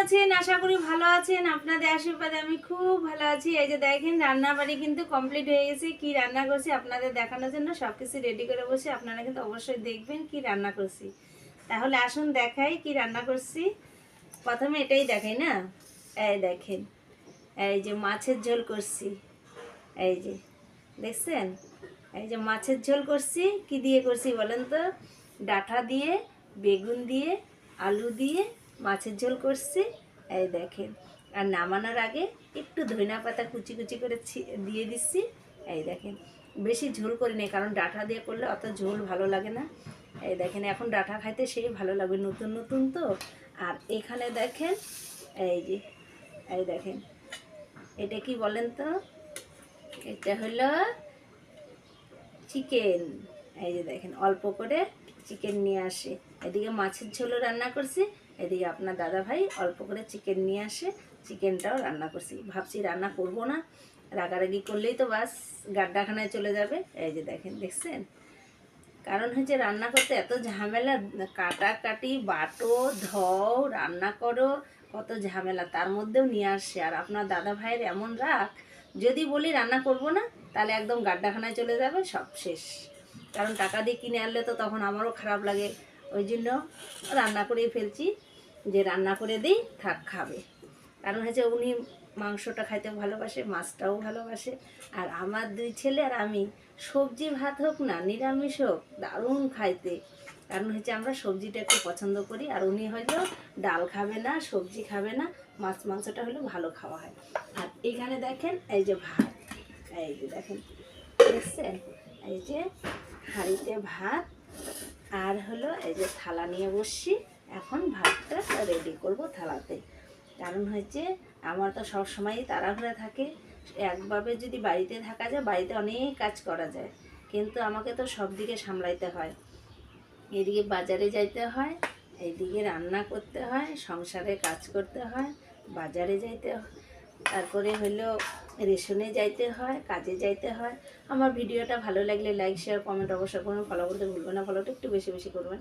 আছেন? আশা করি ভালো আছেন। আপনাদের আশীর্বাদে আমি খুব ভালো আছি। এই যে দেখেন রান্নাবাড়ি কিন্তু কমপ্লিট হয়ে গেছে। কি রান্না করছি আপনাদের দেখানোর জন্য সব কিছু রেডি করে বসে আপনারা কিন্তু অবশ্যই দেখবেন কি রান্না করছি। তাহলে আসুন দেখাই কি রান্না করছি। প্রথমে এটাই দেখাই না, এই দেখেন, এই যে মাছের ঝোল করছি, এই যে দেখছেন, এই যে মাছের ঝোল করছি। কি দিয়ে করছি বলেন তো? ডাঁটা দিয়ে, বেগুন দিয়ে, আলু দিয়ে মাছের ঝোল করছি। এই দেখেন, আর নামানোর আগে একটু ধনিয়া পাতা কুচি কুচি করে দিয়ে দিচ্ছি। এই দেখেন, বেশি ঝোল করি নাই, কারণ ডাঁটা দিয়ে করলে অত ঝোল ভালো লাগে না। এই দেখেন, এখন ডাঁটা খাইতে সেই ভালো লাগবে, নতুন নতুন তো। আর এখানে দেখেন, এই যে, এই দেখেন, এটা কি বলেন তো? এটা হলো চিকেন। এই যে দেখেন, অল্প করে চিকেন নিয়ে আসে। এদিকে মাছের ঝোলও রান্না করছি, এদিকে আপনার দাদা ভাই অল্প করে চিকেন নিয়ে আসে, চিকেনটাও রান্না করছি। ভাবছি রান্না করব না, রাগারাগি করলেই তো বাস গাড্ডাখানায় চলে যাবে। এই যে দেখেন, দেখছেন? কারণ হচ্ছে রান্না করতে এত ঝামেলা, কাটাকাটি, বাটো, ধও, রান্না করো, কত ঝামেলা। তার মধ্যেও নিয়ে আসছে। আর আপনার দাদা ভাইয়ের এমন রাগ, যদি বলি রান্না করব না, তাহলে একদম গাড্ডাখানায় চলে যাবে, সব শেষ। কারণ টাকা দিয়ে কিনে আনলে তো তখন আমারও খারাপ লাগে। ওই জন্য রান্না করেই ফেলছি, যে রান্না করে দিই, থাক খাবে। কারণ হচ্ছে উনি মাংসটা খাইতে ভালোবাসে, মাছটাও ভালোবাসে। আর আমার দুই ছেলে আর আমি সবজি ভাত হোক না নিরামিষ হোক দারুণ খাইতে। কারণ হচ্ছে আমরা সবজিটা একটু পছন্দ করি, আর উনি হয়তো ডাল খাবে না, সবজি খাবে না, মাছ মাংসটা হলে ভালো খাওয়া হয়। আর এখানে দেখেন, এই যে ভাত, এই যে দেখেন, দেখছেন? এই যে হাঁড়িতে ভাত, আর হলো এই যে থালা নিয়ে বসছি। এখন ভাতটা রেডি করব থালাতে। কারণ হচ্ছে আমার তো সব সময়ই তাড়াহুড়া থাকে। একভাবে যদি বাড়িতে থাকা যায়, বাড়িতে অনেক কাজ করা যায়, কিন্তু আমাকে তো সব দিকে সামলাইতে হয়। এদিকে বাজারে যাইতে হয়, এইদিকে রান্না করতে হয়, সংসারে কাজ করতে হয়, বাজারে যাইতে হয়, তারপরে হলো রেশনে যাইতে হয়, কাজে যাইতে হয়। আমার ভিডিওটা ভালো লাগলে লাইক শেয়ার কমেন্ট অবশ্যই করুন, ফলো করতে ভুলবেন না, ফলোটা একটু বেশি বেশি করবেন।